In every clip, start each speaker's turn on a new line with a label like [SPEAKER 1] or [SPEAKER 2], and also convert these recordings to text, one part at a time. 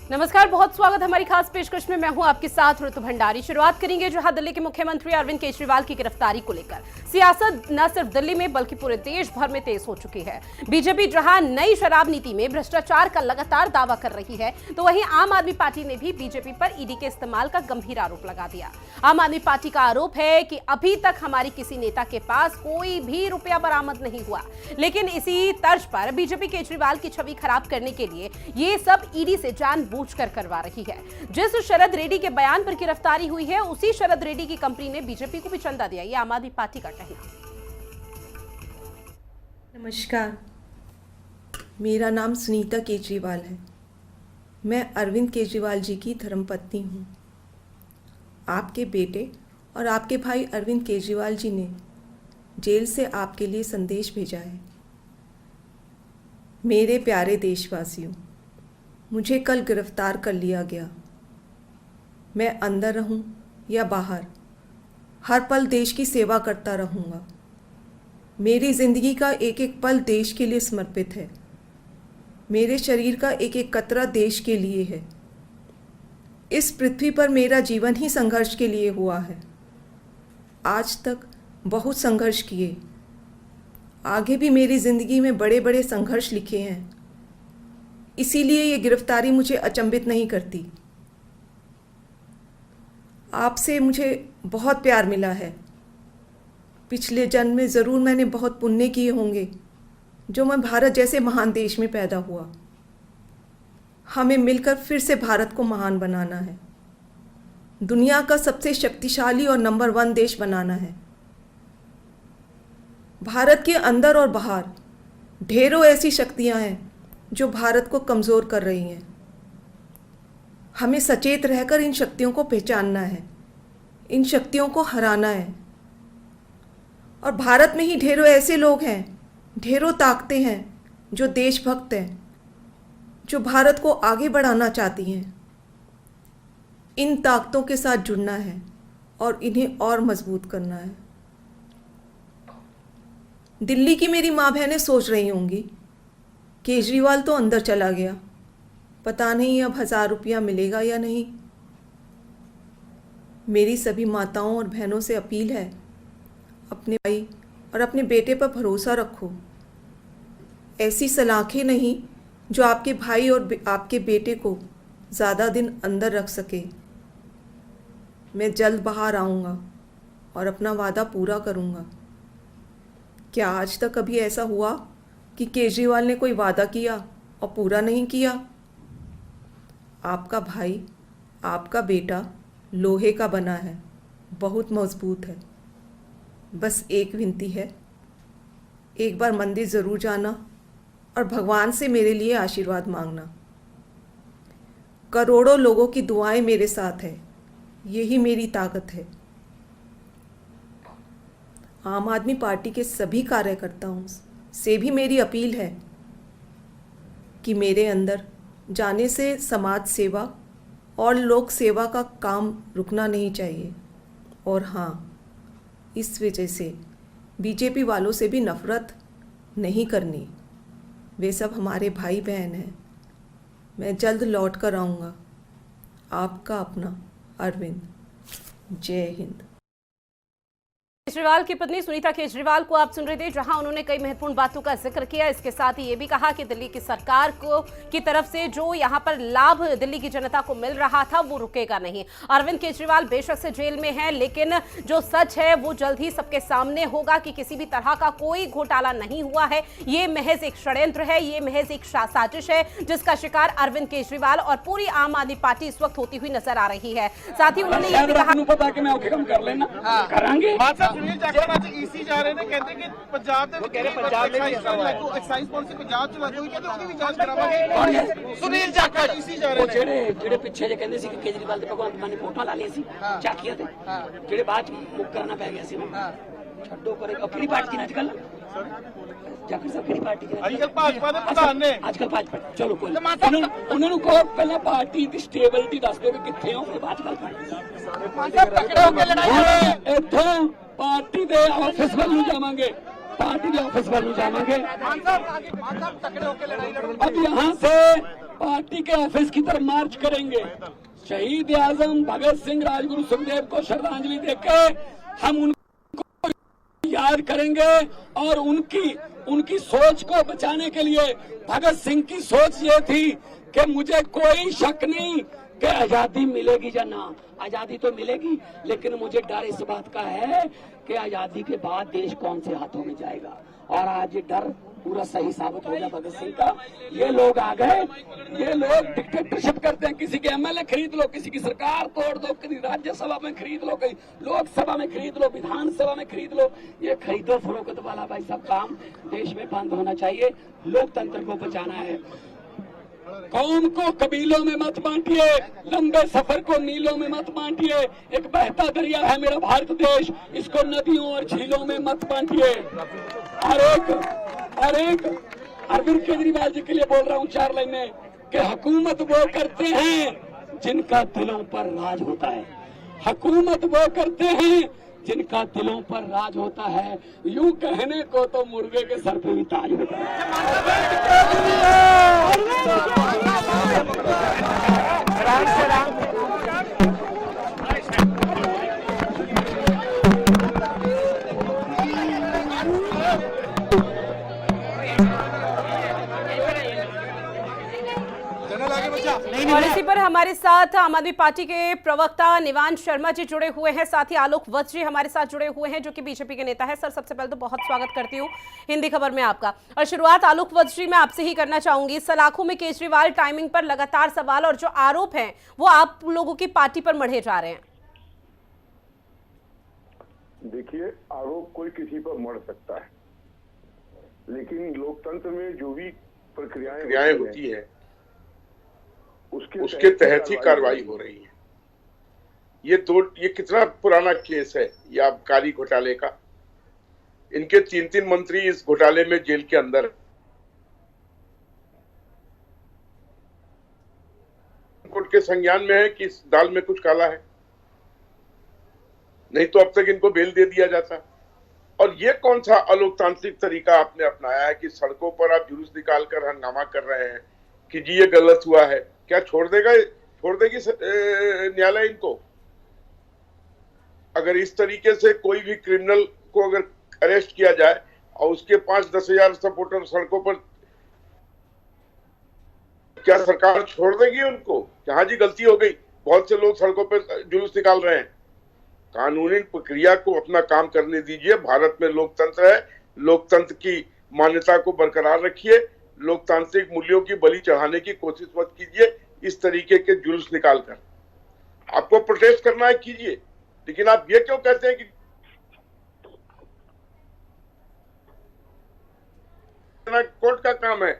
[SPEAKER 1] नमस्कार, बहुत स्वागत है हमारी खास पेशकश में। मैं हूं आपके साथ ऋतु भंडारी। शुरुआत करेंगे जहां दिल्ली के मुख्यमंत्री अरविंद केजरीवाल की गिरफ्तारी को लेकर सियासत न सिर्फ दिल्ली में बल्कि पूरे देश भर में तेज हो चुकी है। बीजेपी जहां नई शराब नीति में भ्रष्टाचार का लगातार दावा कर रही है, तो वहीं आम आदमी पार्टी ने भी बीजेपी पर ईडी के इस्तेमाल का गंभीर आरोप लगा दिया। आम आदमी पार्टी का आरोप है कि अभी तक हमारी किसी नेता के पास कोई भी रुपया बरामद नहीं हुआ, लेकिन इसी तर्ज पर बीजेपी केजरीवाल की छवि खराब करने के लिए ये सब ईडी से जानबूझकर करवा रही है। जिस शरद रेड्डी के बयान पर गिरफ्तारी हुई है, उसी शरद रेड्डी की कंपनी ने बीजेपी को भी चंदा दिया। ये आम आदमी पार्टी का कहना।
[SPEAKER 2] नमस्कार, मेरा नाम सुनीता केजरीवाल है। मैं अरविंद केजरीवाल जी की धर्मपत्नी हूँ। आपके बेटे और आपके भाई अरविंद केजरीवाल जी ने जेल से आपके लिए संदेश भेजा है। मेरे प्यारे देशवासियों, मुझे कल गिरफ्तार कर लिया गया। मैं अंदर रहूं या बाहर, हर पल देश की सेवा करता रहूंगा। मेरी ज़िंदगी का एक एक पल देश के लिए समर्पित है। मेरे शरीर का एक एक कतरा देश के लिए है। इस पृथ्वी पर मेरा जीवन ही संघर्ष के लिए हुआ है। आज तक बहुत संघर्ष किए, आगे भी मेरी ज़िंदगी में बड़े बड़े संघर्ष लिखे हैं। इसीलिए ये गिरफ्तारी मुझे अचंभित नहीं करती। आपसे मुझे बहुत प्यार मिला है। पिछले जन्म में ज़रूर मैंने बहुत पुण्य किए होंगे, जो मैं भारत जैसे महान देश में पैदा हुआ। हमें मिलकर फिर से भारत को महान बनाना है, दुनिया का सबसे शक्तिशाली और नंबर 1 देश बनाना है। भारत के अंदर और बाहर ढेरों ऐसी शक्तियां हैं जो भारत को कमज़ोर कर रही हैं। हमें सचेत रहकर इन शक्तियों को पहचानना है, इन शक्तियों को हराना है। और भारत में ही ढेरों ऐसे लोग हैं, ढेरों ताकतें हैं जो देशभक्त हैं, जो भारत को आगे बढ़ाना चाहती हैं। इन ताकतों के साथ जुड़ना है और इन्हें और मजबूत करना है। दिल्ली की मेरी माँ बहनें सोच रही होंगी, केजरीवाल तो अंदर चला गया, पता नहीं अब 1000 रुपया मिलेगा या नहीं। मेरी सभी माताओं और बहनों से अपील है, अपने भाई और अपने बेटे पर भरोसा रखो। ऐसी सलाखें नहीं जो आपके भाई और आपके बेटे को ज़्यादा दिन अंदर रख सके। मैं जल्द बाहर आऊँगा और अपना वादा पूरा करूँगा। क्या आज तक कभी ऐसा हुआ कि केजरीवाल ने कोई वादा किया और पूरा नहीं किया? आपका भाई, आपका बेटा लोहे का बना है, बहुत मजबूत है। बस एक विनती है, एक बार मंदिर ज़रूर जाना और भगवान से मेरे लिए आशीर्वाद मांगना। करोड़ों लोगों की दुआएं मेरे साथ है, यही मेरी ताकत है। आम आदमी पार्टी के सभी कार्यकर्ताओं से भी मेरी अपील है कि मेरे अंदर जाने से समाज सेवा और लोक सेवा का काम रुकना नहीं चाहिए। और हाँ, इस वजह से बीजेपी वालों से भी नफ़रत नहीं करनी। वे सब हमारे भाई बहन हैं। मैं जल्द लौट कर आऊँगा। आपका अपना अरविंद। जय हिंद।
[SPEAKER 1] केजरीवाल की पत्नी सुनीता केजरीवाल को आप सुन रहे थे, जहां उन्होंने कई महत्वपूर्ण बातों का जिक्र किया। इसके साथ ही ये भी कहा कि दिल्ली की सरकार की तरफ से जो यहां पर लाभ दिल्ली की जनता को मिल रहा था वो रुकेगा नहीं। अरविंद केजरीवाल बेशक से जेल में हैं, लेकिन जो सच है वो जल्द ही सबके सामने होगा कि किसी भी तरह का कोई घोटाला नहीं हुआ है। ये महज एक षड्यंत्र है, ये महज एक साजिश है, जिसका शिकार अरविंद केजरीवाल और पूरी आम आदमी पार्टी इस वक्त होती हुई नजर आ रही है। साथ ही उन्होंने ये भी कहा
[SPEAKER 3] सुनील जाखड़ ਅੱਜ ਈਸੀ ਜਾ ਰਹੇ ਨੇ, ਕਹਿੰਦੇ ਕਿ ਪੰਜਾਬ ਦੇ ਵਿੱਚ ਐਕਸਾਈਜ਼ ਪਾਲਿਸੀ ਕੋਈ ਜਾਂਚ ਚਲਾਈ ਹੋਈ ਹੈ ਤੇ ਉਹਦੀ ਵੀ ਜਾਂਚ ਕਰਾਵਾਂਗੇ। ਸੁਨੀਲ ਜਾਖੜ ਈਸੀ ਜਾ ਰਹੇ ਨੇ,
[SPEAKER 4] ਜਿਹੜੇ ਪਿੱਛੇ ਜੇ ਕਹਿੰਦੇ ਸੀ ਕਿ ਕੇਜਰੀਵਾਲ ਤੇ ਭਗਵੰਤ ਮਾਨ ਨੇ ਫੋਟੋ ਲਾ ਲਈ ਸੀ ਚਾਕੀਆਂ ਤੇ, ਜਿਹੜੇ ਬਾਅਦ ਮੁੱਕ ਕਰਨਾ ਪੈ ਗਿਆ ਸੀ। ਛੱਡੋ ਕਰੇ ਆਪਣੀ ਪਾਰਟੀ ਨਾਲ ਗੱਲ ਜਾਖੜ ਸਾਹਿਬ ਕਿਹੜੀ ਪਾਰਟੀ ਦੇ
[SPEAKER 3] ਅੱਜਕੱਲ ਭਾਜਪਾ ਦੇ ਪ੍ਰਧਾਨ ਨੇ।
[SPEAKER 4] ਅੱਜਕੱਲ ਭਾਜਪਾ ਚਲੋ ਕੋਈ ਉਹਨਾਂ ਨੂੰ ਕਹੋ ਪਹਿਲਾਂ ਪਾਰਟੀ ਦੀ ਸਟੇਬਿਲਿਟੀ ਦੱਸ ਦਿਓ ਕਿ ਕਿੱਥੇ ਹੋ, ਫਿਰ ਬਾਅਦ ਚ ਗੱਲ ਕਰਾਂਗੇ।
[SPEAKER 3] ਤਕੜੇ ਹੋ ਕੇ ਲੜਾਈ
[SPEAKER 4] ਇੱਥੋਂ पार्टी के ऑफिस वाल जावांगे, पार्टी के ऑफिस वाल जावांगे। अब यहाँ से पार्टी के ऑफिस की तरफ मार्च करेंगे। शहीद आजम भगत सिंह, राजगुरु सुखदेव को श्रद्धांजलि देकर हम उनको याद करेंगे और उनकी सोच को बचाने के लिए भगत सिंह की सोच ये थी कि मुझे कोई शक नहीं कि आजादी मिलेगी या ना, आजादी तो मिलेगी, लेकिन मुझे डर इस बात का है कि आजादी के बाद देश कौन से हाथों में जाएगा। और आज ये डर पूरा सही साबित हो गया भगत सिंह का। ये लोग आ गए, ये लोग डिक्टेटरशिप करते हैं, किसी के एमएलए खरीद लो, किसी की सरकार तोड़ दो, किसी राज्यसभा में खरीद लो, कहीं लोकसभा में खरीद लो, विधानसभा में खरीद लो। ये खरीदो फरोख्त वाला भाई सब काम देश में बंद होना चाहिए। लोकतंत्र को बचाना है। कौम को कबीलों में मत बांटिए, लंबे सफर को मीलों में मत बांटिए। एक बहता दरिया है मेरा भारत देश, इसको नदियों और झीलों में मत बांटिए। और एक अरविंद केजरीवाल जी के लिए बोल रहा हूँ 4 लाइनें कि हुकूमत वो करते हैं जिनका दिलों पर राज होता है। हुकूमत वो करते हैं जिनका दिलों पर राज होता है। यूं कहने को तो मुर्गे के सर पे भी ताज होता है।
[SPEAKER 1] और इसी पर हमारे साथ आम आदमी पार्टी के प्रवक्ता निवांश शर्मा जी जुड़े हुए हैं, साथ ही आलोक वत्स जी हमारे साथ जुड़े हुए हैं जो कि बीजेपी के नेता है। सर, सबसे पहले तो बहुत स्वागत करती हूँ हिंदी खबर में आपका। और शुरुआत आलोक वत्स जी मैं आपसे ही करना चाहूंगी। सलाखों में केजरीवाल टाइमिंग पर लगातार सवाल और जो आरोप हैं वो आप लोगों की पार्टी पर मढ़े जा रहे हैं।
[SPEAKER 5] देखिए, आरोप कोई किसी पर मढ़ सकता है, लेकिन लोकतंत्र में जो भी प्रक्रियाएं होती है उसके तहत ही कार्रवाई हो रही है। ये कितना पुराना केस है ये आबकारी घोटाले का। इनके 3 मंत्री इस घोटाले में जेल के अंदर। कोर्ट के संज्ञान में है कि इस दाल में कुछ काला है, नहीं तो अब तक इनको बेल दे दिया जाता। और ये कौन सा अलोकतांत्रिक तरीका आपने अपनाया है कि सड़कों पर आप जुलूस निकालकर हंगामा कर रहे हैं कि जी ये गलत हुआ है। क्या छोड़ देगी न्यायालय इनको? अगर इस तरीके से कोई भी क्रिमिनल को अगर अरेस्ट किया जाए और उसके 5-10 हजार सपोर्टर सड़कों पर, क्या सरकार छोड़ देगी उनको? हाँ जी, गलती हो गई, बहुत से लोग सड़कों पर जुलूस निकाल रहे हैं। कानूनी प्रक्रिया को अपना काम करने दीजिए। भारत में लोकतंत्र है, लोकतंत्र की मान्यता को बरकरार रखिए। लोकतांत्रिक मूल्यों की बलि चढ़ाने की कोशिश मत कीजिए। इस तरीके के जुलूस निकालकर आपको प्रोटेस्ट करना है कीजिए, लेकिन आप ये क्यों कहते हैं कि कोर्ट का काम है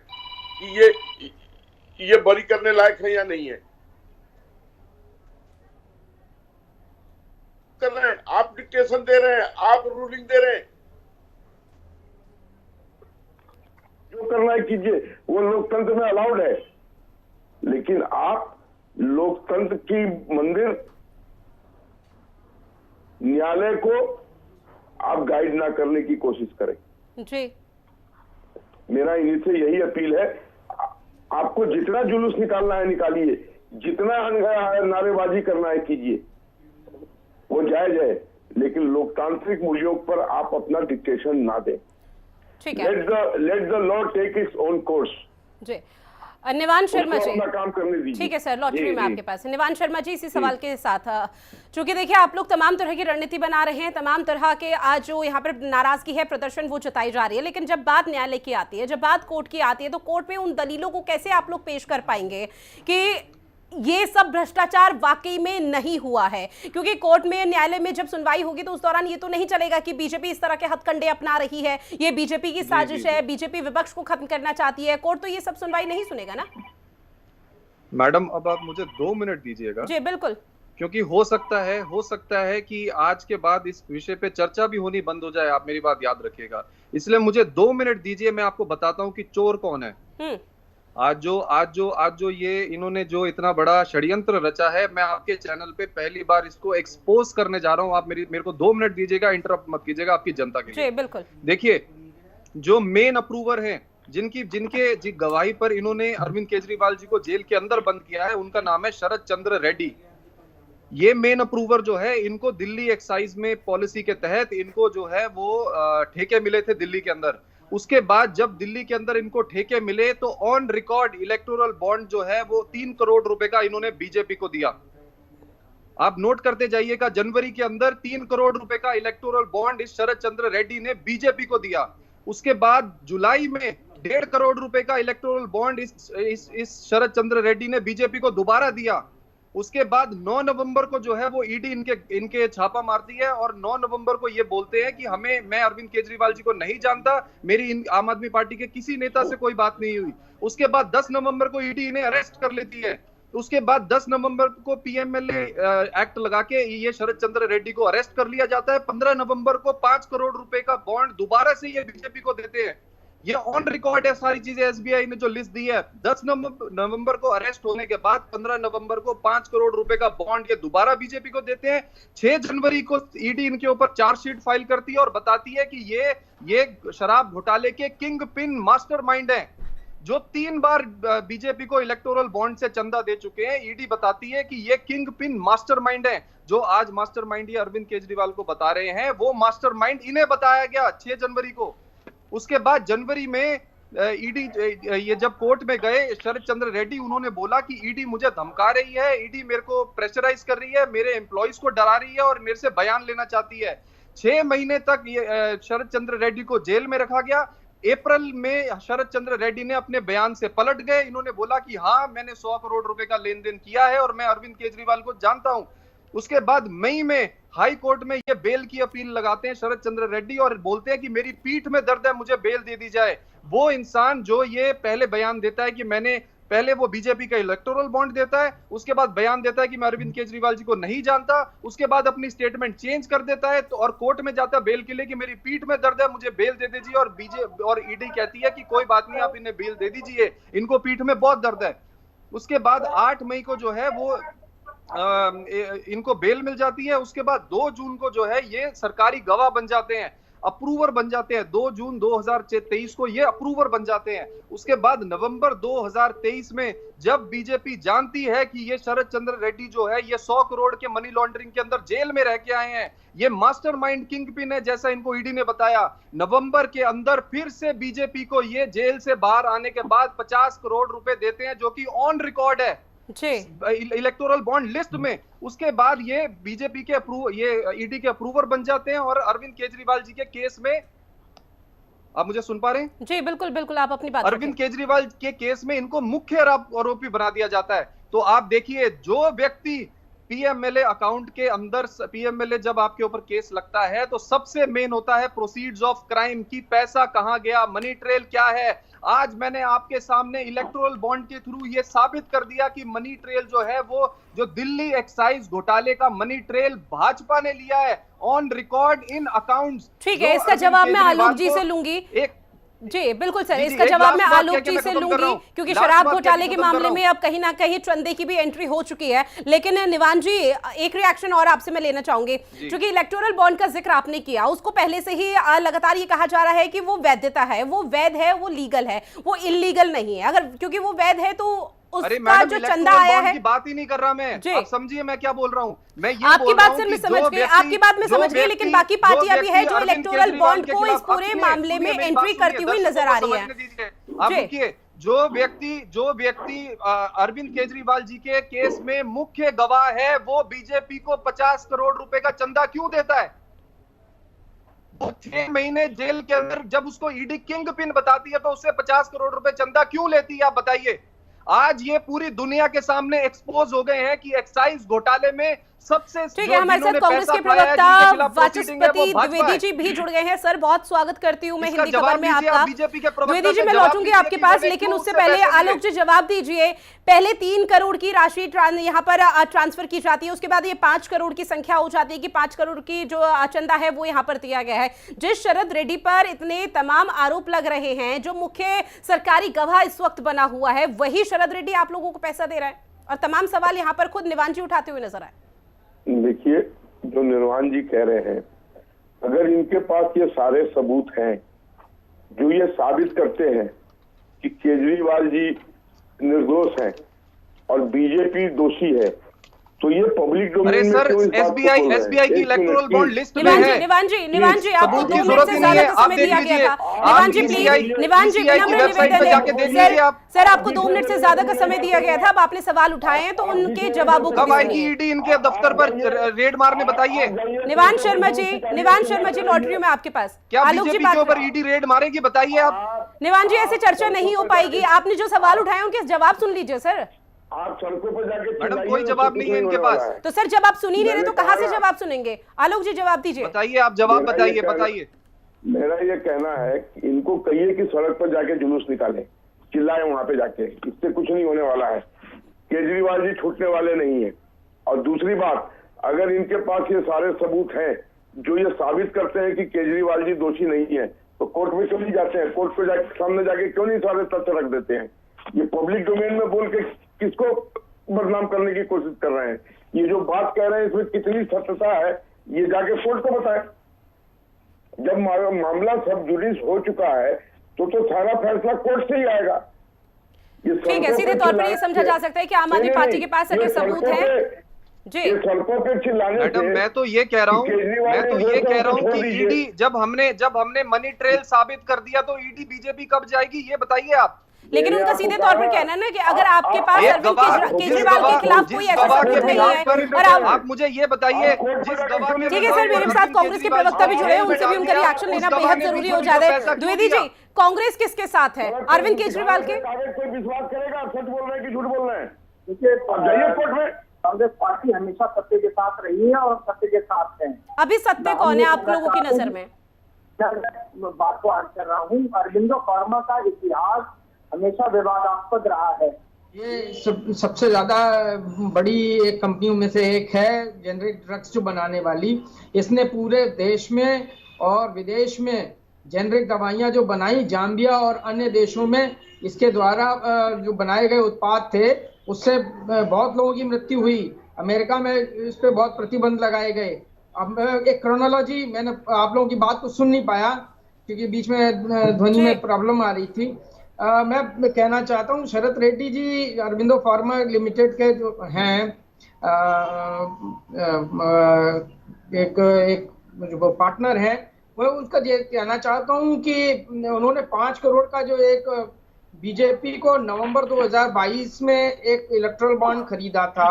[SPEAKER 5] कि ये बरी करने लायक है या नहीं है? कर रहे हैं आप, डिक्टेशन दे रहे हैं आप, रूलिंग दे रहे हैं। जो करना है कीजिए, वो लोकतंत्र में अलाउड है, लेकिन आप लोकतंत्र की मंदिर न्यायालय को आप गाइड ना करने की कोशिश करें।
[SPEAKER 1] जी,
[SPEAKER 5] मेरा इनसे यही अपील है, आपको जितना जुलूस निकालना है निकालिए, जितना नारेबाजी करना है कीजिए, वो जायज है, लेकिन लोकतांत्रिक मूल्यों पर आप अपना डिक्टेशन ना दें।
[SPEAKER 1] ठीक है,
[SPEAKER 5] let the law take its own course.
[SPEAKER 1] जी, निवांश शर्मा जी,
[SPEAKER 5] काम करने दीजिए।
[SPEAKER 1] ठीक है सर, लॉटरी में आपके पास निवांश शर्मा जी इसी सवाल के साथ, चूंकि देखिए आप लोग तमाम तरह की रणनीति बना रहे हैं, तमाम तरह के आज जो यहाँ पर नाराजगी है, प्रदर्शन वो जताई जा रही है, लेकिन जब बात न्यायालय की आती है, जब बात कोर्ट की आती है, तो कोर्ट में उन दलीलों को कैसे आप लोग पेश कर पाएंगे कि ये सब भ्रष्टाचार वाकई में नहीं हुआ है? क्योंकि कोर्ट में, न्यायालय में जब सुनवाई होगी तो उस दौरान ये तो नहीं चलेगा कि बीजेपी इस तरह के हथकंडे अपना रही है, ये बीजेपी की साजिश है, बीजेपी विपक्ष को खत्म करना चाहती है। कोर्ट तो ये सब सुनवाई नहीं सुनेगा ना।
[SPEAKER 6] मैडम, अब आप मुझे 2 मिनट दीजिएगा।
[SPEAKER 1] जी बिल्कुल,
[SPEAKER 6] क्योंकि हो सकता है कि आज के बाद इस विषय पे चर्चा भी होनी बंद हो जाए, आप मेरी बात याद रखिएगा। इसलिए मुझे 2 मिनट दीजिए, मैं आपको बताता हूँ कि चोर कौन है। आज जो ये इन्होंने जो इतना बड़ा षड्यंत्र रचा है, मैं आपके चैनल पे पहली बार इसको एक्सपोज करने जा रहा हूँ। आप मेरे को 2 मिनट दीजिएगा, इंटरप्ट मत कीजिएगा, आपकी जनता के लिए।
[SPEAKER 1] बिल्कुल।
[SPEAKER 6] देखिए, जो मेन अप्रूवर हैं जिनके गवाही पर इन्होंने अरविंद केजरीवाल जी को जेल के अंदर बंद किया है, उनका नाम है शरद चंद्र रेड्डी। ये मेन अप्रूवर जो है, इनको दिल्ली एक्साइज में पॉलिसी के तहत इनको जो है वो ठेके मिले थे दिल्ली के अंदर। उसके बाद जब दिल्ली के अंदर इनको ठेके मिले तो ऑन रिकॉर्ड इलेक्टोरल बॉन्ड जो है वो 3 करोड़ रुपए का इन्होंने बीजेपी को दिया। आप नोट करते जाइएगा, जनवरी के अंदर 3 करोड़ रुपए का इलेक्टोरल बॉन्ड इस शरद चंद्र रेड्डी ने बीजेपी को दिया। उसके बाद जुलाई में 1.5 करोड़ रुपए का इलेक्टोरल बॉन्ड इस शरद चंद्र रेड्डी ने बीजेपी को दोबारा दिया। उसके बाद 9 नवंबर को जो है वो ईडी इनके छापा मारती है और 9 नवंबर को ये बोलते हैं कि मैं अरविंद केजरीवाल जी को नहीं जानता, मेरी आम आदमी पार्टी के किसी नेता से कोई बात नहीं हुई। उसके बाद 10 नवंबर को ईडी इन्हें अरेस्ट कर लेती है। उसके बाद 10 नवंबर को पीएमएलए एक्ट लगा के ये शरद चंद्र रेड्डी को अरेस्ट कर लिया जाता है। 15 नवंबर को 5 करोड़ रुपए का बॉन्ड दोबारा से ये बीजेपी को देते हैं। ये ऑन रिकॉर्ड है सारी चीजें, एसबीआई ने जो लिस्ट दी है। 10 नवंबर को अरेस्ट होने के बाद 15 नवंबर को 5 करोड़ रुपए का बॉन्ड ये दोबारा बीजेपी को देते हैं। 6 जनवरी को ईडी इनके ऊपर चार्जशीट फाइल करती है और बताती है कि ये शराब घोटाले के किंग पिन मास्टरमाइंड हैं, जो 3 बार बीजेपी को इलेक्टोरल बॉन्ड से चंदा दे चुके हैं। ईडी बताती है कि ये किंग पिन मास्टरमाइंड है। जो आज मास्टरमाइंड ये अरविंद केजरीवाल को बता रहे हैं, वो मास्टरमाइंड इन्हें बताया गया 6 जनवरी को। उसके बाद जनवरी में ईडी ये जब कोर्ट में गए शरद चंद्र रेड्डी, उन्होंने बोला कि ईडी मुझे धमका रही है, ईडी मेरे को प्रेशराइज कर रही है, मेरे एम्प्लॉइज को डरा रही है और मेरे से बयान लेना चाहती है। 6 महीने तक ये शरद चंद्र रेड्डी को जेल में रखा गया। अप्रैल में शरद चंद्र रेड्डी ने अपने बयान से पलट गए। इन्होंने बोला कि हाँ, मैंने 100 करोड़ रुपए का लेन देन किया है और मैं अरविंद केजरीवाल को जानता हूं। उसके बाद मई में हाई कोर्ट में ये बेल की अपील लगाते हैं शरद चंद्र रेड्डी और बोलते हैं कि मेरी पीठ में दर्द है, मुझे बेल दे दी जाए। वो इंसान जो ये पहले बयान देता है कि पहले वो बीजेपी का इलेक्टोरल बॉन्ड देता है, उसके बाद बयान देता है कि मैं अरविंद केजरीवाल जी को नहीं जानता, उसके बाद अपनी स्टेटमेंट चेंज कर देता है तो और कोर्ट में जाता है बेल के लिए कि मेरी पीठ में दर्द है, मुझे बेल दे दीजिए। और ईडी कहती है कि कोई बात नहीं, आप इन्हें बेल दे दीजिए, इनको पीठ में बहुत दर्द है। उसके बाद 8 मई को जो है वो इनको बेल मिल जाती है। उसके बाद 2 जून को जो है ये सरकारी गवाह बन जाते हैं, अप्रूवर बन जाते हैं। 2 जून 2023 को ये अप्रूवर बन जाते हैं। उसके बाद नवंबर 2023 में जब बीजेपी जानती है कि ये शरद चंद्र रेड्डी जो है ये 100 करोड़ के मनी लॉन्ड्रिंग के अंदर जेल में रह के आए हैं, ये मास्टरमाइंड किंगपिन है जैसा इनको ईडी ने बताया, नवंबर के अंदर फिर से बीजेपी को ये जेल से बाहर आने के बाद 50 करोड़ रुपए देते हैं, जो कि ऑन रिकॉर्ड है इलेक्टोरल बॉन्ड लिस्ट में। उसके बाद ये बीजेपी के ईडी के अप्रूवर बन जाते हैं और अरविंद केजरीवाल जी के केस में, आप मुझे सुन पा रहे हैं? जी
[SPEAKER 1] बिल्कुल बिल्कुल, आप अपनी बात।
[SPEAKER 6] अरविंद केजरीवाल के केस में इनको मुख्य आरोपी बना दिया जाता है। तो आप देखिए, जो व्यक्ति पीएमएलए अकाउंट के अंदर, पीएमएलए जब आपके ऊपर केस लगता है तो सबसे मेन होता है प्रोसीड्स ऑफ क्राइम, की पैसा कहां गया, मनी ट्रेल क्या है। आज मैंने आपके सामने इलेक्टोरल बॉन्ड के थ्रू ये साबित कर दिया कि मनी ट्रेल जो है वो जो दिल्ली एक्साइज घोटाले का मनी ट्रेल भाजपा ने लिया है, ऑन रिकॉर्ड इन अकाउंट्स।
[SPEAKER 1] ठीक है, इसका जवाब मैं आलोक जी से लूंगी। जी बिल्कुल सर, इसका जवाब मैं आलोक जी से लूंगी, क्योंकि शराब घोटाले के मामले में अब कहीं ना कहीं चंदे की भी एंट्री हो चुकी है। लेकिन निवान जी, एक रिएक्शन और आपसे मैं लेना चाहूंगी, क्योंकि इलेक्टोरल बॉन्ड का जिक्र आपने किया, उसको पहले से ही लगातार ये कहा जा रहा है कि वो वैधता है, वो वैध है, वो लीगल है, वो इलीगल नहीं है। अगर क्योंकि वो वैध है तो उसका जो चंदा आया है,
[SPEAKER 6] बात ही नहीं कर रहा मैं, आप समझिए मैं क्या बोल रहा हूँ। मैं ये
[SPEAKER 1] आपकी बात से मैं समझ गई, आपकी बात में समझ गई, लेकिन बाकी पार्टियां भी है जो इलेक्टोरल बॉन्ड को इस पूरे मामले में एंट्री करती हुई नजर आ रही है।
[SPEAKER 6] आप देखिए, जो व्यक्ति अरविंद केजरीवाल जी के केस में मुख्य गवाह है, वो बीजेपी को 50 करोड़ रुपए का चंदा क्यों देता है? 6 महीने जेल के अंदर जब उसको ईडी किंग पिन बताती है तो उससे 50 करोड़ रुपए चंदा क्यों लेती है, आप बताइए। आज ये पूरी दुनिया के सामने एक्सपोज हो गए हैं कि एक्साइज घोटाले में सबसे,
[SPEAKER 1] ठीक है, हमारे साथ कांग्रेस के प्रवक्ता वाचस्पति द्विवेदी जी भी जुड़ गए हैं। सर, बहुत स्वागत करती हूं मैं हिंदी खबर में आपका। द्विवेदी जी, मैं लौटूंगी आपके पास, लेकिन उससे पहले आलोक जी जवाब दीजिए। पहले 3 करोड़ की राशि यहाँ पर ट्रांसफर की जाती है, उसके बाद ये 5 करोड़ की संख्या हो जाती है कि 5 करोड़ की जो चंदा है वो यहाँ पर दिया गया है। जिस शरद रेड्डी पर इतने तमाम आरोप लग रहे हैं, जो मुख्य सरकारी गवाह इस वक्त बना हुआ है, वही शरद रेड्डी आप लोगों को पैसा दे रहा है, और तमाम सवाल यहाँ पर खुद निवान जी उठाते हुए नजर आए।
[SPEAKER 7] देखिए, जो निर्वाण जी कह रहे हैं, अगर इनके पास ये सारे सबूत हैं जो ये साबित करते हैं कि केजरीवाल जी निर्दोष हैं और बीजेपी दोषी है, तो ये पब्लिक
[SPEAKER 6] अरे
[SPEAKER 7] डोमेन में
[SPEAKER 6] सर,
[SPEAKER 7] क्यों इस बात को
[SPEAKER 6] एसबीआई
[SPEAKER 7] बोल रहे हैं?
[SPEAKER 6] एसबीआई की
[SPEAKER 7] एक minute,
[SPEAKER 6] electoral bond
[SPEAKER 7] please.
[SPEAKER 6] List में
[SPEAKER 1] निवान जी,
[SPEAKER 6] है।
[SPEAKER 1] निवान जी आपको
[SPEAKER 6] सबूत
[SPEAKER 1] 2
[SPEAKER 6] की
[SPEAKER 1] मिनट
[SPEAKER 6] जरूरत
[SPEAKER 1] से
[SPEAKER 6] ही
[SPEAKER 1] ज्यादा
[SPEAKER 6] नहीं है,
[SPEAKER 1] का
[SPEAKER 6] आप
[SPEAKER 1] समय
[SPEAKER 6] देख
[SPEAKER 1] दिया गया
[SPEAKER 6] लीजिए,
[SPEAKER 1] था। निवान जी प्लीज, निवान जी
[SPEAKER 6] PCI की
[SPEAKER 1] विनम्र
[SPEAKER 6] वेबसाइट पे जाके देख
[SPEAKER 1] निवेदन
[SPEAKER 6] लीजिए
[SPEAKER 1] है
[SPEAKER 6] आप।
[SPEAKER 1] सर, आपको 2 मिनट से ज्यादा का समय दिया गया था। अब आपने सवाल उठाए हैं तो उनके जवाबों को
[SPEAKER 6] कब
[SPEAKER 1] भी
[SPEAKER 6] आएगी
[SPEAKER 1] सुनिए।
[SPEAKER 6] ईडी इनके दफ्तर पर रेड मारने, बताइए।
[SPEAKER 1] निवान शर्मा जी लॉटरी में आपके पास।
[SPEAKER 6] क्या
[SPEAKER 1] आलोक जी
[SPEAKER 6] बीजेपी
[SPEAKER 1] बात
[SPEAKER 6] के ऊपर ईडी रेड मारेगी, बताइए आप।
[SPEAKER 1] निवान जी ऐसे चर्चा नहीं हो पाएगी। आपने जो सवाल उठाए उनके जवाब सुन लीजिए सर।
[SPEAKER 7] आप सड़कों पर जाके
[SPEAKER 6] मैडम,
[SPEAKER 7] चिल्लाइए,
[SPEAKER 6] कोई जवाब
[SPEAKER 7] उससे
[SPEAKER 6] नहीं
[SPEAKER 7] कुछ
[SPEAKER 6] है इनके
[SPEAKER 7] होने वाला
[SPEAKER 6] पास।
[SPEAKER 7] है।
[SPEAKER 1] तो सर जब आप सुन ही नहीं रहे तो कहाँ से जवाब सुनेंगे? आलोक जी जवाब दीजिए।
[SPEAKER 6] बताइए, आप जवाब
[SPEAKER 7] मेरा
[SPEAKER 6] बताइए,
[SPEAKER 7] ये कहना-
[SPEAKER 6] बताइए।
[SPEAKER 7] मेरा ये कहना है कि इनको कहिए कि सड़क पर जाके जुलूस निकालें, चिल्लाएं वहां पे जाके, इससे कुछ नहीं होने वाला है। केजरीवाल जी छूटने वाले नहीं है। और दूसरी बात, अगर इनके पास ये सारे सबूत हैं जो ये साबित करते हैं कि केजरीवाल जी दोषी नहीं है, तो कोर्ट में क्यों नहीं जाते हैं? कोर्ट को सामने जाके क्यों नहीं सारे तथ्य रख देते हैं? ये पब्लिक डोमेन में बोल के किसको बदनाम करने की कोशिश कर रहे हैं? ये जो बात कह रहे हैं इसमें कितनी सत्यता है, ये जाके कोर्ट को बताएं। जब मामला सब जुडिस हो चुका है तो सारा फैसला कोर्ट से ही आएगा।
[SPEAKER 1] ठीक है, सीधे तौर पर ये समझा जा सकता है कि आम आदमी पार्टी के पास अगर सबूत है जी।
[SPEAKER 7] ये सड़कों पे चिल्लाने
[SPEAKER 6] मैडम,
[SPEAKER 7] से
[SPEAKER 6] मैं तो ये कह रहा हूँ, कि ईडी जब हमने मनी ट्रेल साबित कर दिया तो ईडी बीजेपी कब जाएगी, ये बताइए आप।
[SPEAKER 1] लेकिन उनका सीधे तौर पर कहना है ना कि अगर आपके पास
[SPEAKER 6] एक
[SPEAKER 1] अरविंद
[SPEAKER 6] गवाह-
[SPEAKER 1] केजरीवाल के खिलाफ कोई ऐसा
[SPEAKER 6] गवाह के
[SPEAKER 1] सबूत नहीं
[SPEAKER 6] बिहाफ
[SPEAKER 1] है
[SPEAKER 6] पर
[SPEAKER 1] और
[SPEAKER 6] आप मुझे ये बताइए, जिस गवाह के
[SPEAKER 1] ठीक है सर, मेरे साथ कांग्रेस के प्रवक्ता भी जुड़े हैं, उनसे भी उनका रिएक्शन लेना बेहद जरूरी हो जाता है। द्विवेदी जी, कांग्रेस किसके साथ है? अरविंद केजरीवाल के?
[SPEAKER 7] कोई विश्वास करेगा सच बोल रहे हैं कि झूठ बोल रहे हैं? देखिए, जाइए कोर्ट में।
[SPEAKER 8] कांग्रेस पार्टी हमेशा सत्य के साथ रही है और सत्य के साथ है।
[SPEAKER 1] अभी सत्य कौन है आप लोगों की नजर में?
[SPEAKER 8] बात को आज कर रहा हूँ, अरविंदो फार्मा का इतिहास हमेशा विवादास्पद रहा है।
[SPEAKER 9] ये सबसे ज्यादा बड़ी एक कंपनियों में से एक है, जेनरिक ड्रग्स जो बनाने वाली। इसने पूरे देश में और विदेश में जेनरिक दवाइयां जो बनाई, जाम्बिया और अन्य देशों में इसके द्वारा जो बनाए गए उत्पाद थे उससे बहुत लोगों की मृत्यु हुई। अमेरिका में इस पे बहुत प्रतिबंध लगाए गए। अब एक क्रोनोलॉजी, मैंने आप लोगों की बात को सुन नहीं पाया क्योंकि बीच में ध्वनि में प्रॉब्लम आ रही थी। मैं कहना चाहता हूँ, शरद रेड्डी जी अरविंदो फार्मा लिमिटेड के जो हैं एक जो पार्टनर है, मैं उसका ये कहना चाहता हूँ कि उन्होंने 5 करोड़ का जो एक बीजेपी को नवंबर 2022 में एक इलेक्ट्रल बॉन्ड खरीदा था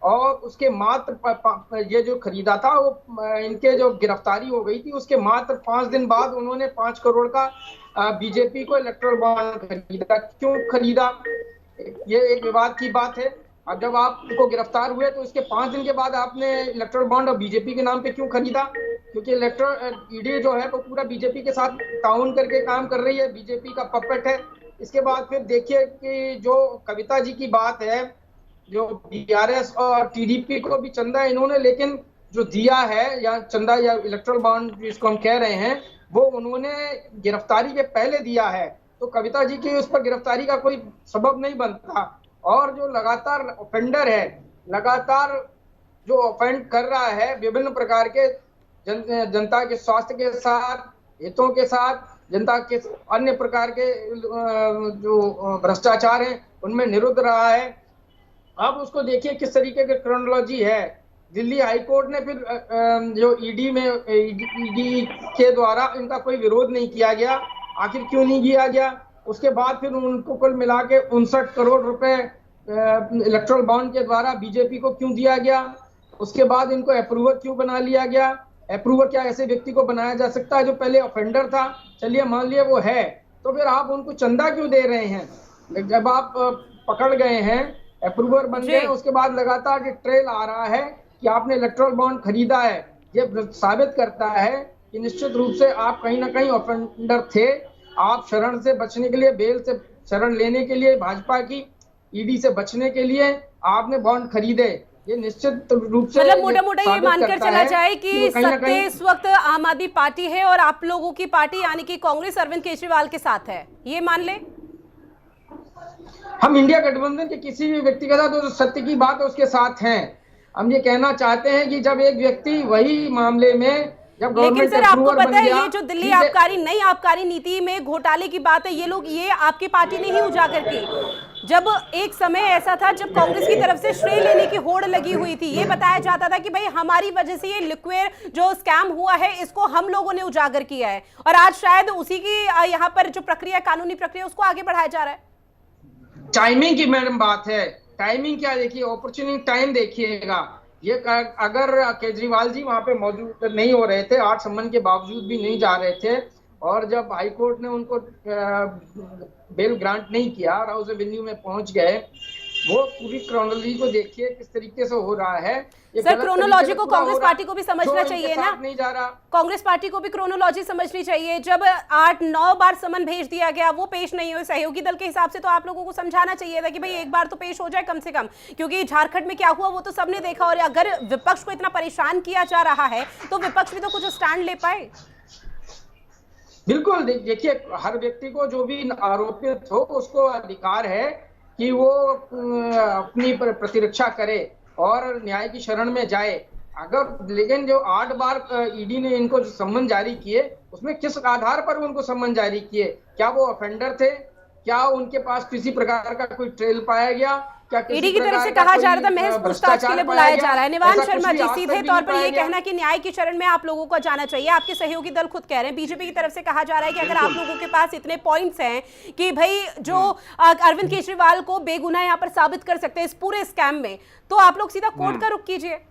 [SPEAKER 9] और उसके मात्र ये जो खरीदा था वो इनके जो गिरफ्तारी हो गई थी उसके मात्र 5 दिन बाद उन्होंने 5 करोड़ का बीजेपी को इलेक्ट्रल बॉन्ड खरीदा। क्यों खरीदा, ये एक विवाद की बात है। अब जब आपको गिरफ्तार हुए तो इसके 5 दिन के बाद आपने इलेक्ट्रल बॉन्ड और बीजेपी के नाम पे क्यों खरीदा? क्योंकि ईडी जो है वो पूरा बीजेपी के साथ ताउन करके काम कर रही है, बीजेपी का पपेट है। इसके बाद फिर देखिए कि जो कविता जी की बात है, जो बीआरएस और टीडीपी को भी चंदा इन्होंने लेकिन जो दिया है या चंदा या इलेक्ट्रल बॉन्ड जिसको हम कह रहे हैं वो उन्होंने गिरफ्तारी के पहले दिया है, तो कविता जी की उस पर गिरफ्तारी का कोई सबब नहीं बनता। और जो लगातार ऑफेंडर है, लगातार जो ऑफेंड कर रहा है विभिन्न प्रकार के जनता के स्वास्थ्य के साथ, हितों के साथ, जनता के अन्य प्रकार के जो भ्रष्टाचार हैं उनमें निरुद्ध रहा है। अब उसको देखिए किस तरीके की क्रोनोलॉजी है। दिल्ली हाईकोर्ट ने फिर जो ईडी के द्वारा इनका कोई विरोध नहीं किया गया, आखिर क्यों नहीं किया गया? उसके बाद फिर उनको कुल मिला के 59 करोड़ रुपए इलेक्ट्रल बॉन्ड के द्वारा बीजेपी को क्यों दिया गया? उसके बाद इनको अप्रूवर क्यों बना लिया गया? अप्रूवर क्या ऐसे व्यक्ति को बनाया जा सकता है जो पहले ऑफेंडर था? चलिए मान लिया वो है, तो फिर आप उनको चंदा क्यों दे रहे हैं? जब आप पकड़ गए हैं, अप्रूवर बन गए, उसके बाद लगातार ट्रेल आ रहा है कि आपने इलेक्ट्रल बॉन्ड खरीदा है। ये साबित करता है कि निश्चित रूप से आप कहीं ना कहीं ऑफेंडर थे। आप शरण से बचने के लिए, बेल से शरण लेने के लिए, भाजपा की ईडी से बचने के लिए आपने बॉन्ड खरीदे। ये निश्चित रूप से
[SPEAKER 1] मतलब मोटा-मोटा ये मानकर चला जाए कि सत्य इस वक्त आम आदमी पार्टी है और आप लोगों की पार्टी यानी कि कांग्रेस अरविंद केजरीवाल के साथ है, ये मान ले?
[SPEAKER 9] हम इंडिया गठबंधन के किसी भी व्यक्ति के साथ जो सत्य की बात है उसके साथ हैं। हम ये कहना चाहते हैं कि जब एक व्यक्ति वही मामले में जब
[SPEAKER 1] लेकिन
[SPEAKER 9] गवर्नमेंट
[SPEAKER 1] सर आपको
[SPEAKER 9] अप्रूवर
[SPEAKER 1] पता है
[SPEAKER 9] बन गया,
[SPEAKER 1] ये जो दिल्ली
[SPEAKER 9] सीधे-
[SPEAKER 1] नई आबकारी नीति में घोटाले की बात है, ये आपकी पार्टी ने ही उजागर की। जब एक समय ऐसा था जब कांग्रेस की तरफ से श्रेय लेने की होड़ लगी हुई थी, ये बताया जाता था कि भाई हमारी वजह से ये लिक्विड जो स्कैम हुआ है इसको हम लोगों ने उजागर किया है, और आज शायद उसी की यहाँ पर जो प्रक्रिया, कानूनी प्रक्रिया, उसको आगे बढ़ाया जा रहा है।
[SPEAKER 9] टाइमिंग की मैडम बात है, टाइमिंग क्या देखिए, अपॉर्चुनिटी टाइम देखिएगा। ये अगर केजरीवाल जी वहां पे मौजूद नहीं हो रहे थे, 8 सम्मन के बावजूद भी नहीं जा रहे थे, और जब हाईकोर्ट ने उनको बेल ग्रांट नहीं किया और हाउस एवेन्यू में पहुंच गए, वो पूरी क्रोनोलॉजी को देखिए किस तरीके से हो रहा है।
[SPEAKER 1] सर क्रोनोलॉजी को कांग्रेस पार्टी को भी समझना चाहिए ना,
[SPEAKER 9] नहीं जा रहा।
[SPEAKER 1] कांग्रेस पार्टी को भी क्रोनोलॉजी समझनी चाहिए। जब 8-9 बार समन भेज दिया गया, वो पेश नहीं हुए, सहयोगी दल के हिसाब से तो आप लोगों को समझाना चाहिए था कि भाई एक बार तो पेश हो जाए कम से कम, क्योंकि झारखंड में क्या हुआ वो तो सबने देखा। और अगर विपक्ष को इतना परेशान किया जा रहा है तो विपक्ष भी तो कुछ स्टैंड ले पाए।
[SPEAKER 9] बिल्कुल, देखिए हर व्यक्ति को जो भी आरोपित हो उसको अधिकार है कि वो अपनी प्रतिरक्षा करे और न्याय की शरण में जाए। अगर लेकिन जो 8 बार ईडी ने इनको जो सम्मन जारी किए, उसमें किस आधार पर उनको सम्मन जारी किए? क्या वो ऑफेंडर थे? क्या उनके पास किसी प्रकार का कोई ट्रेल पाया गया?
[SPEAKER 1] ईडी की तरफ से कहा जा रहा था महज पूछताछ के लिए बुलाया जा रहा है। निवान शर्मा जी, सीधे तौर पर ये कहना कि न्याय की शरण में आप लोगों को जाना चाहिए, आपके सहयोगी दल खुद कह रहे हैं, बीजेपी की तरफ से कहा जा रहा है कि अगर आप लोगों के पास इतने पॉइंट्स हैं कि भाई जो अरविंद केजरीवाल को बेगुनाह यहाँ पर साबित कर सकते हैं इस पूरे स्कैम में, तो आप लोग सीधा कोर्ट का रुख कीजिए।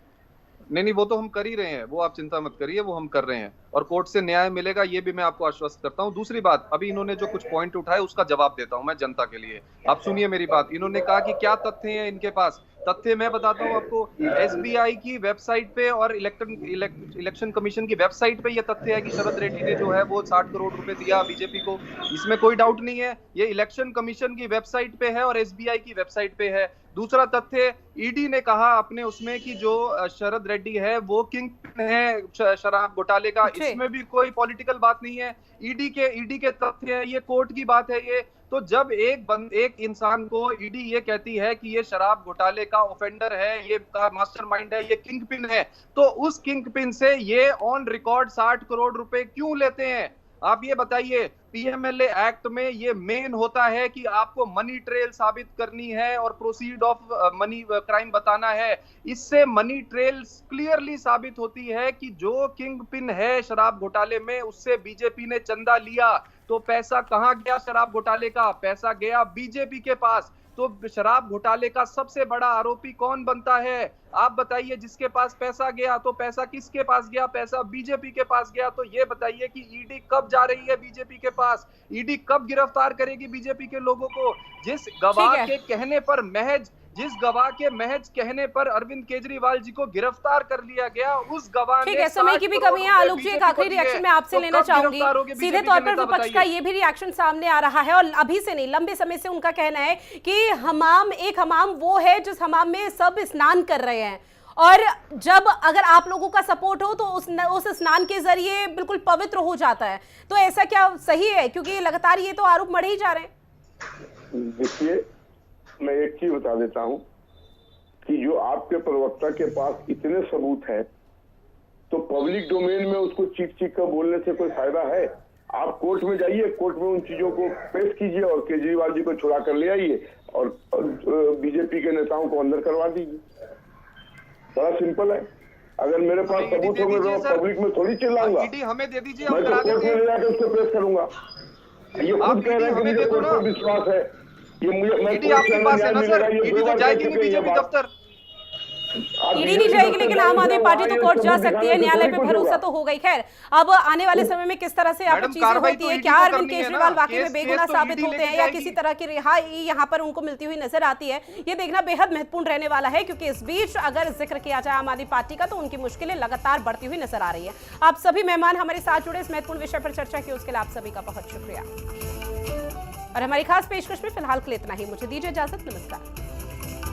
[SPEAKER 6] नहीं, वो तो हम कर ही रहे हैं, वो आप चिंता मत करिए, वो हम कर रहे हैं और कोर्ट से न्याय मिलेगा, ये भी मैं आपको आश्वस्त करता हूं। दूसरी बात, अभी इन्होंने जो कुछ पॉइंट उठाए उसका जवाब देता हूं मैं जनता के लिए। आप सुनिए मेरी बात। इन्होंने कहा कि क्या तथ्य हैं इनके पास। तथ्य मैं बताता हूं आपको। एसबीआई की वेबसाइट पे और इलेक्शन कमीशन की वेबसाइट पे ये तथ्य है कि शरद रेड्डी ने जो है वो 60 करोड़ रुपए दिया बीजेपी को, इसमें कोई डाउट नहीं है। ये इलेक्शन कमीशन की वेबसाइट पे है और एसबीआई की वेबसाइट पे है। दूसरा तथ्य, ईडी ने कहा अपने उसमें कि जो शरद रेड्डी है वो किंग है शराब घोटाले का, इसमें भी कोई पॉलिटिकल बात नहीं है। ईडी के तथ्य है, ये कोर्ट की बात है ये। तो जब एक इंसान को ईडी ये कहती है कि ये शराब घोटाले का ऑफेंडर है, ये मास्टरमाइंड है, ये किंग पिन है, तो उस किंग पिन से ये ऑन रिकॉर्ड 60 करोड़ रुपए क्यों लेते हैं? आप ये बताइए। पीएमएलए एक्ट में ये मेन होता है कि आपको मनी ट्रेल साबित करनी है और प्रोसीड ऑफ मनी क्राइम बताना है। इससे मनी ट्रेल क्लियरली साबित होती है कि जो किंग पिन है शराब घोटाले में, उससे बीजेपी ने चंदा लिया। तो पैसा कहां गया शराब घोटाले का? पैसा गया बीजेपी के पास। तो शराब घोटाले का सबसे बड़ा आरोपी कौन बनता है? आप बताइए। जिसके पास पैसा गया, तो पैसा किसके पास गया? पैसा बीजेपी के पास गया। तो ये बताइए कि ईडी कब जा रही है बीजेपी के पास? ईडी कब गिरफ्तार करेगी बीजेपी के लोगों को? जिस गवाह के महज कहने पर अरविंद केजरीवाल जी को गिरफ्तार कर लिया गया, उस गवाह
[SPEAKER 1] ठीक है, समय की भी कमी है। आलोक जी, एक आखिरी रिएक्शन मैं आपसे लेना चाहूंगी। सीधे तौर पर विपक्ष का ये भी रिएक्शन सामने आ रहा है, और अभी से नहीं लंबे समय से उनका कहना है कि एक हमाम वो है जिस हमाम में सब स्नान कर रहे हैं, और जब अगर आप लोगों का सपोर्ट हो तो उस स्नान के जरिए बिल्कुल पवित्र हो जाता है। तो ऐसा क्या सही है? क्योंकि लगातार ये तो आरोप बढ़े ही जा रहे हैं।
[SPEAKER 7] देखिए, मैं एक चीज बता देता हूं कि जो आपके प्रवक्ता के पास इतने सबूत है, तो पब्लिक डोमेन में उसको चीख कर बोलने से कोई फायदा है? आप कोर्ट में जाइए, कोर्ट में उन चीजों को पेश कीजिए और केजरीवाल जी को छुड़ा कर ले आइए और बीजेपी के नेताओं को अंदर करवा दीजिए। बड़ा सिंपल है। अगर मेरे पास सबूत हो, मैं पब्लिक में थोड़ी चिल्लाऊंगा।
[SPEAKER 6] हमें दे दीजिए,
[SPEAKER 7] मैं तो कोर्ट में ले जाकर उसको पेश करूंगा। ये खुद कह रहे हैं कि मुझे कोर्ट पर विश्वास है। ये मुझे
[SPEAKER 6] आपके पास है ना सर? ईडी तो जाएगी नहीं बीजेपी दफ्तर।
[SPEAKER 1] ईडी नहीं जाएगी, लेकिन आम आदमी पार्टी तो कोर्ट जा सकती है। न्यायालय पे भरोसा तो हो गई। खैर, अब आने वाले समय में किस तरह से यहाँ पर चीजें होती है, क्या अरविंद केजरीवाल वाकई में बेगुनाह साबित होते हैं या किसी तरह की रिहाई यहाँ पर उनको मिलती हुई नजर आती है, ये देखना बेहद महत्वपूर्ण रहने वाला है। क्योंकि इस बीच अगर जिक्र किया जाए आम आदमी पार्टी का, तो उनकी मुश्किलें लगातार बढ़ती हुई नजर आ रही है। आप सभी मेहमान हमारे साथ जुड़े, इस महत्वपूर्ण विषय पर चर्चा की, उसके लिए आप सभी का बहुत शुक्रिया। और हमारी खास पेशकश में फिलहाल के लिए इतना ही। मुझे दीजिए इजाजत। नमस्कार।